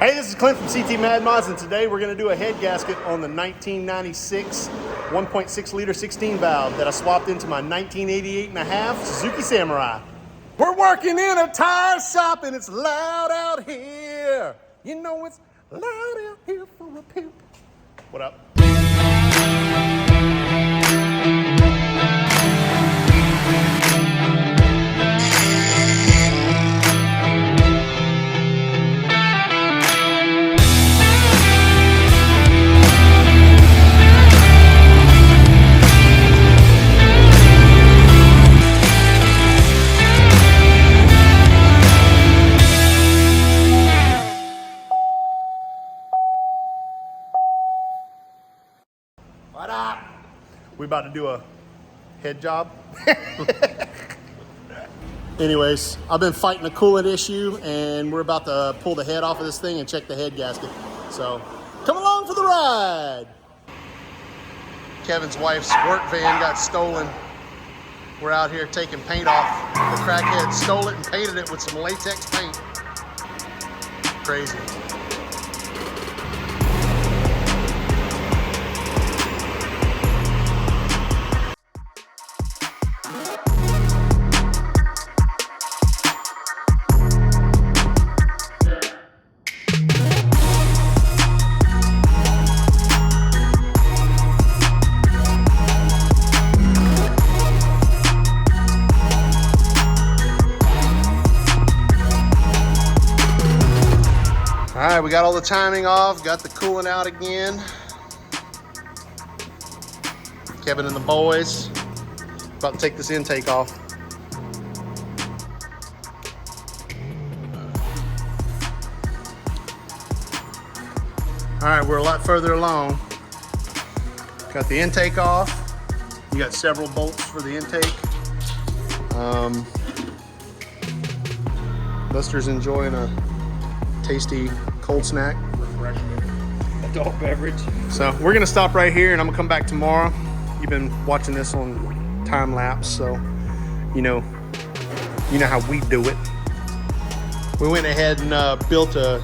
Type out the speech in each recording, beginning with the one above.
Hey, this is Clint from CT Mad Mods, and today we're going to do a head gasket on the 1996 1.6 liter 16 valve that I swapped into my 1988 and a half Suzuki Samurai. We're working in a tire shop and it's loud out here. You know it's loud out here for a pimp. What up? What up? We about to do a head job. Anyways, I've been fighting a coolant issue and we're about to pull the head off of this thing and check the head gasket. So come along for the ride. Kevin's wife's work van got stolen. We're out here taking paint off. The crackhead stole it and painted it with some latex paint. Crazy. All right, we got all the timing off, got the coolant out again. Kevin and the boys about to take this intake off. All right, we're a lot further along. Got the intake off. You got several bolts for the intake. Buster's enjoying a tasty cold snack. Refreshing adult beverage. So we're gonna stop right here and I'm gonna come back tomorrow. You've been watching this on time lapse, so you know how we do it. We went ahead and built a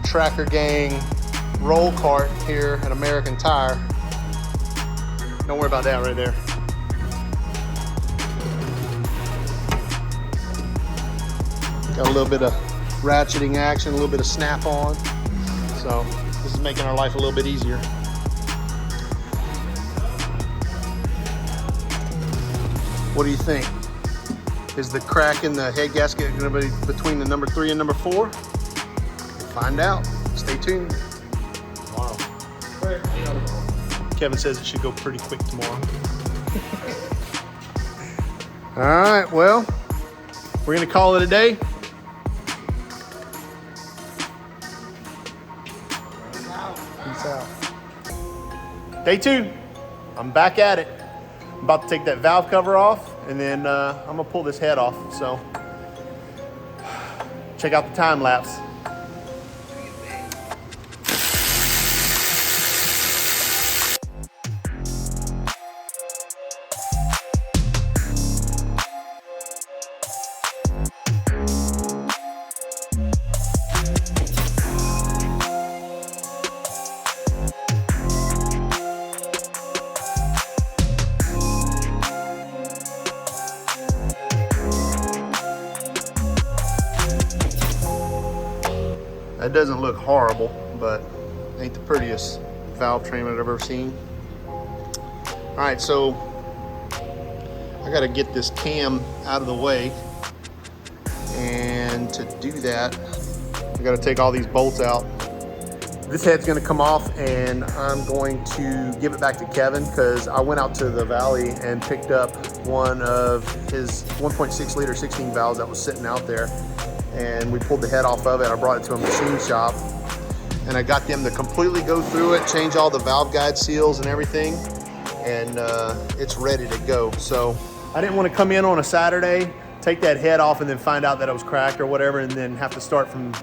Tracker Gang roll cart here at American Tire. Don't worry about that right there. Got a little bit of ratcheting action, a little bit of snap on. So this is making our life a little bit easier. What do you think? Is the crack in the head gasket going to be between the number 3 and number 4? We'll find out. Stay tuned. Wow. Kevin says it should go pretty quick tomorrow. All right, well, we're going to call it a day. Peace out. Day 2, I'm back at it. I'm about to take that valve cover off and then I'm gonna pull this head off. So check out the time lapse. That doesn't look horrible, but ain't the prettiest valve train I've ever seen. All right, so I gotta get this cam out of the way. And to do that, I gotta take all these bolts out. This head's gonna come off and I'm going to give it back to Kevin because I went out to the valley and picked up one of his 1.6 liter 16 valves that was sitting out there. And we pulled the head off of it. I brought it to a machine shop and I got them to completely go through it, change all the valve guide seals and everything, and it's ready to go. So I didn't want to come in on a Saturday, take that head off and then find out that it was cracked or whatever and then have to start from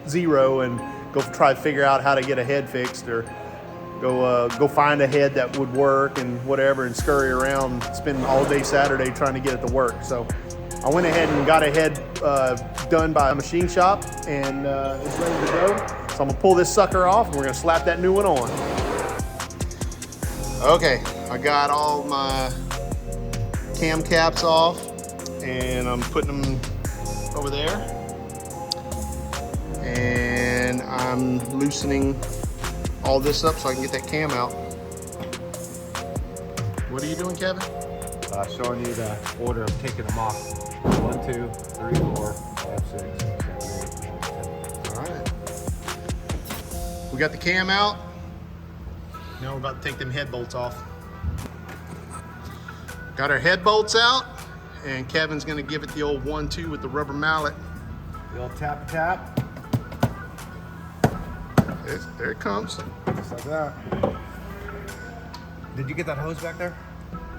zero and go try to figure out how to get a head fixed or go find a head that would work and whatever and scurry around, spend all day Saturday trying to get it to work. So I went ahead and got a head done by a machine shop and it's ready to go. So I'm gonna pull this sucker off and we're gonna slap that new one on. Okay, I got all my cam caps off and I'm putting them over there. And I'm loosening all this up so I can get that cam out. What are you doing, Kevin? Showing you the order of taking them off. 1, 2, 3, 4, 5, 6, 7, 8, 9, 10. All right. We got the cam out. Now we're about to take them head bolts off. Got our head bolts out, and Kevin's gonna give it the old 1-2 with the rubber mallet. The old tap tap. There it comes. Just like that. Did you get that hose back there?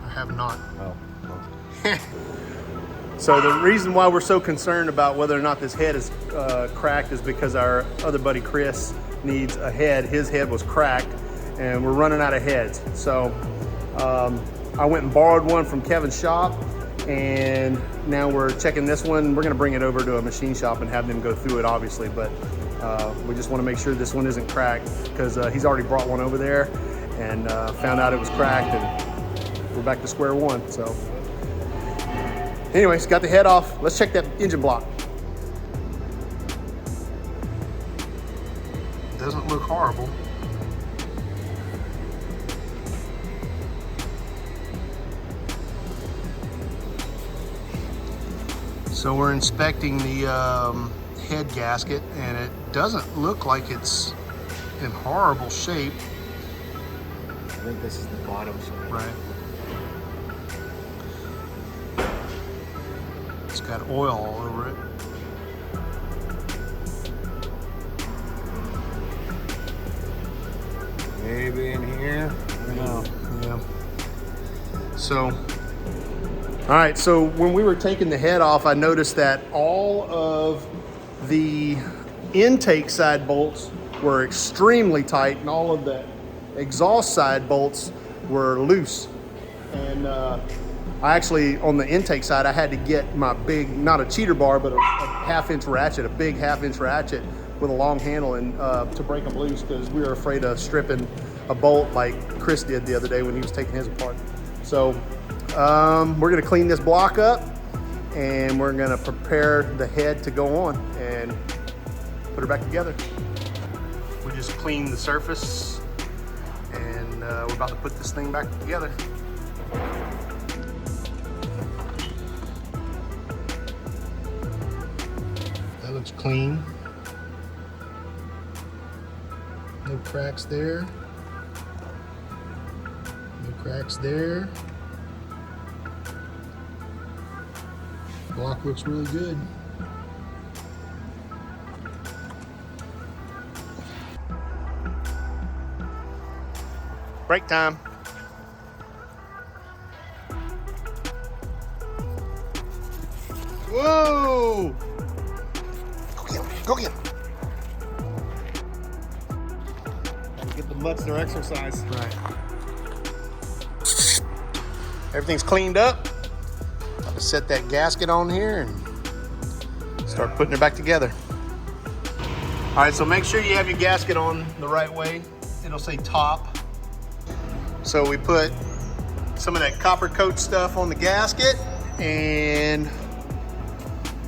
I have not. Oh. So the reason why we're so concerned about whether or not this head is cracked is because our other buddy Chris needs a head. His head was cracked and we're running out of heads. So I went and borrowed one from Kevin's shop, and now we're checking this one. We're gonna bring it over to a machine shop and have them go through it, obviously, but we just wanna make sure this one isn't cracked because he's already brought one over there and found out it was cracked, and we're back to square one. So anyways, got the head off. Let's check that engine block. Doesn't look horrible. So we're inspecting the head gasket, and it doesn't look like it's in horrible shape. I think this is the bottom. Right. It's got oil all over it. Maybe in here. I don't know. Yeah. So, all right. So when we were taking the head off, I noticed that all of the intake side bolts were extremely tight, and all of the exhaust side bolts were loose. And I actually, on the intake side, I had to get my big, not a cheater bar, but a half-inch ratchet, a big half-inch ratchet with a long handle, and to break them loose, because we were afraid of stripping a bolt like Chris did the other day when he was taking his apart. So we're gonna clean this block up, and we're gonna prepare the head to go on and put her back together. We just cleaned the surface, and we're about to put this thing back together. That looks clean. No cracks there. No cracks there. Block looks really good. Break time. Whoa! Go get him, go get him. Get the mutts their exercise. Right. Everything's cleaned up. I'll just set that gasket on here and start putting it back together. All right, so make sure you have your gasket on the right way. It'll say top. So we put some of that copper coat stuff on the gasket, and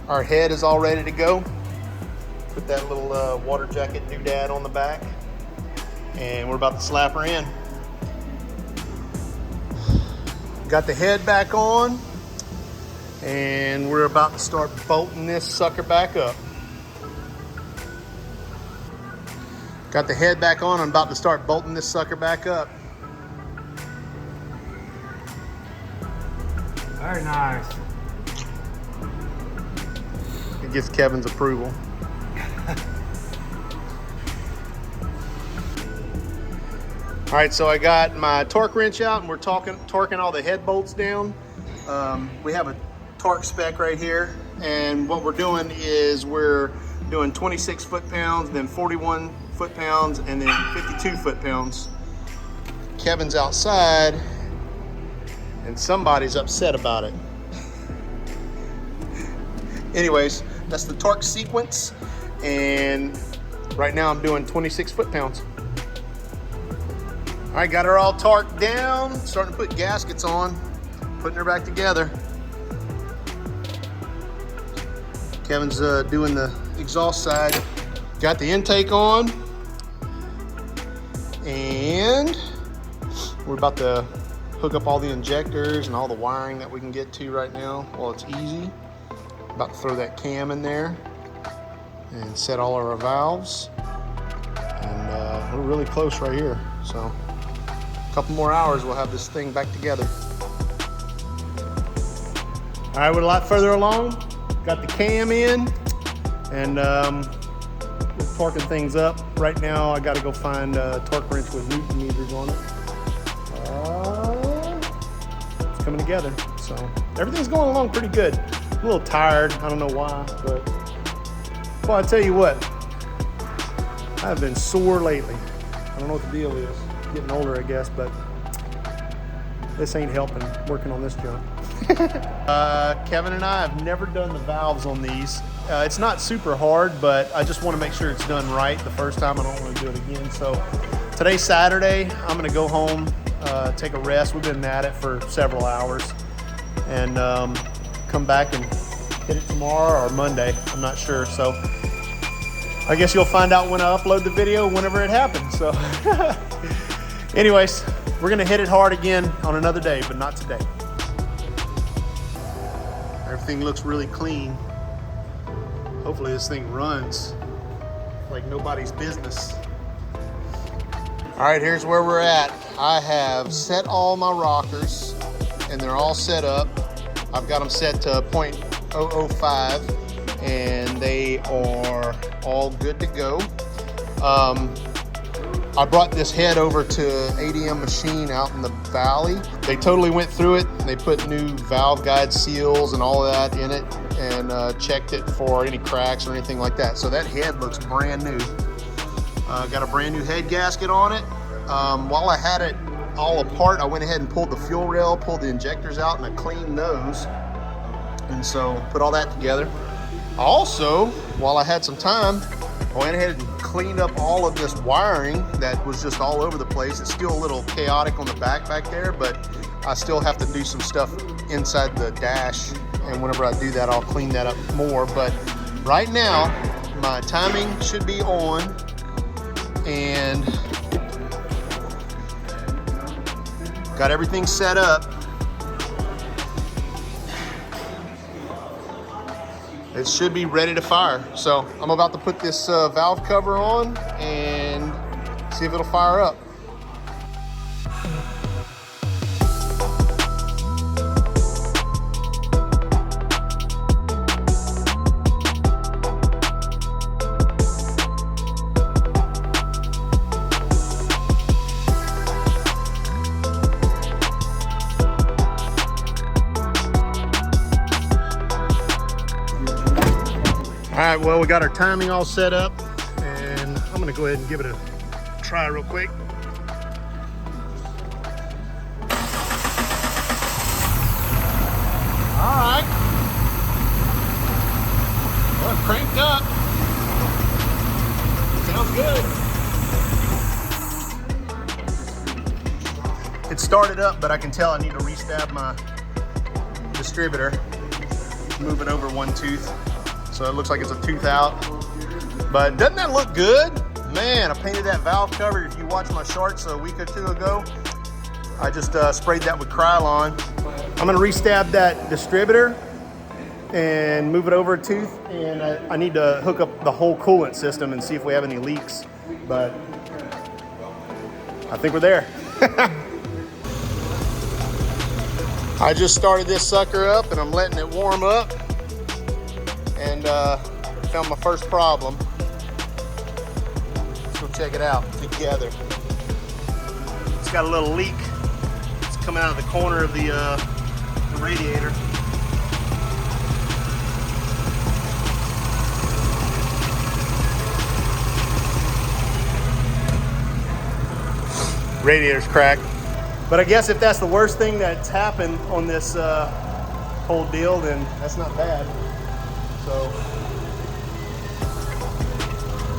our head is all ready to go. Put that little water jacket doodad on the back, and we're about to slap her in. Got the head back on, and we're about to start bolting this sucker back up. Got the head back on, I'm about to start bolting this sucker back up. Very nice. It gets Kevin's approval. All right, so I got my torque wrench out, and we're torquing all the head bolts down. We have a torque spec right here, and what we're doing is we're doing 26 foot-pounds, then 41 foot-pounds, and then 52 foot-pounds. Kevin's outside, and somebody's upset about it. Anyways, that's the torque sequence, and Right now I'm doing 26 foot-pounds. All right, got her all torqued down, starting to put gaskets on, putting her back together. Kevin's doing the exhaust side. Got the intake on, and we're about to hook up all the injectors and all the wiring that we can get to right now while it's easy. About to throw that cam in there and set all of our valves. And we're really close right here. So a couple more hours, we'll have this thing back together. All right, we're a lot further along. Got the cam in, and we're torquing things up. Right now, I got to go find a torque wrench with Newton meters on it. It's coming together, so everything's going along pretty good. A little tired, I don't know why, but well, I tell you what, I've been sore lately. I don't know what the deal is. Getting older, I guess, but this ain't helping working on this junk. Kevin and I have never done the valves on these. It's not super hard, but I just want to make sure it's done right the first time. I don't want to do it again. So today's Saturday. I'm going to go home, take a rest. We've been at it for several hours, and come back and hit it tomorrow or Monday. I'm not sure. So I guess you'll find out when I upload the video, whenever it happens. So anyways, we're going to hit it hard again on another day, but not today. Everything looks really clean. Hopefully this thing runs like nobody's business. All right, here's where we're at. I have set all my rockers and they're all set up. I've got them set to 0.005 and they are all good to go. I brought this head over to ADM Machine out in the valley. They totally went through it. They put new valve guide seals and all of that in it, and checked it for any cracks or anything like that. So that head looks brand new. Got a brand new head gasket on it. While I had it all apart, I went ahead and pulled the fuel rail, pulled the injectors out, and I cleaned those. And so put all that together. Also, while I had some time, I went ahead and cleaned up all of this wiring that was just all over the place. It's still a little chaotic on the back there, but I still have to do some stuff inside the dash. And whenever I do that, I'll clean that up more. But right now, my timing should be on, and got everything set up. It should be ready to fire. So I'm about to put this valve cover on and see if it'll fire up. All right, well, we got our timing all set up, and I'm gonna go ahead and give it a try real quick. All right. Well, cranked up. Sounds good. It started up, but I can tell I need to restab my distributor. Move it over one tooth. So it looks like it's a tooth out, but doesn't that look good? Man, I painted that valve cover. If you watched my shorts a week or two ago, I just sprayed that with Krylon. I'm gonna restab that distributor and move it over a tooth, and I need to hook up the whole coolant system and see if we have any leaks, but I think we're there. I just started this sucker up and I'm letting it warm up, and found my first problem. Let's go check it out together. It's got a little leak. It's coming out of the corner of the radiator. Radiator's cracked. But I guess if that's the worst thing that's happened on this whole deal, then that's not bad. So,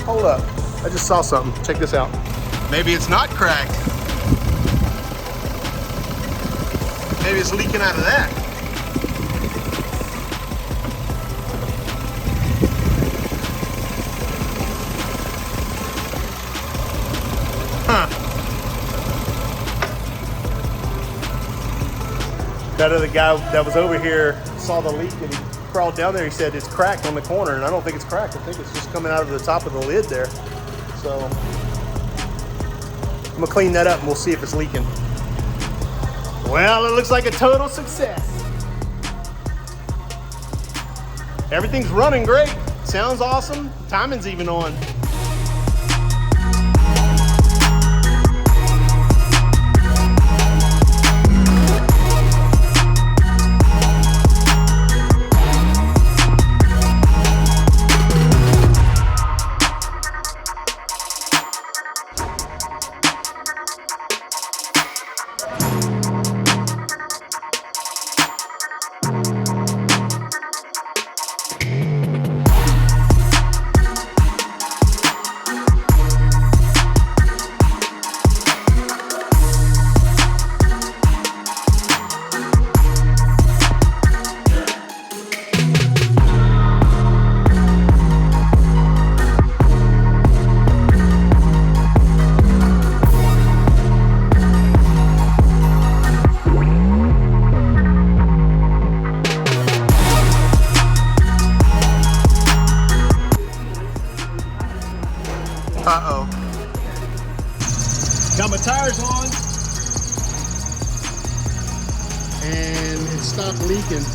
hold up. I just saw something. Check this out. Maybe it's not cracked. Maybe it's leaking out of that. Huh. That other guy that was over here saw the leak and he crawled down there. He said it's cracked on the corner, and I don't think it's cracked. I think it's just coming out of the top of the lid there. So I'm gonna clean that up and we'll see if it's leaking. Well, it looks like a total success. Everything's running great. Sounds awesome. Timing's even on. Uh-oh. Got my tires on. And it stopped leaking.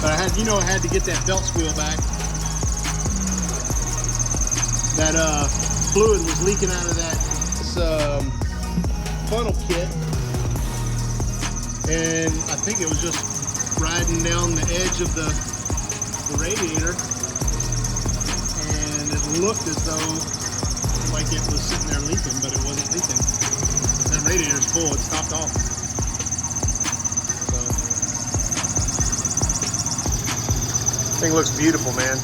But I had to get that belt squeal back. That fluid was leaking out of that funnel kit. And I think it was just riding down the edge of the radiator. It looked as though like it was sitting there leaking, but it wasn't leaking. That radiator's full, it stopped off. So, thing looks beautiful, man.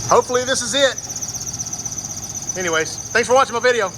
Hopefully this is it. Anyways, thanks for watching my video.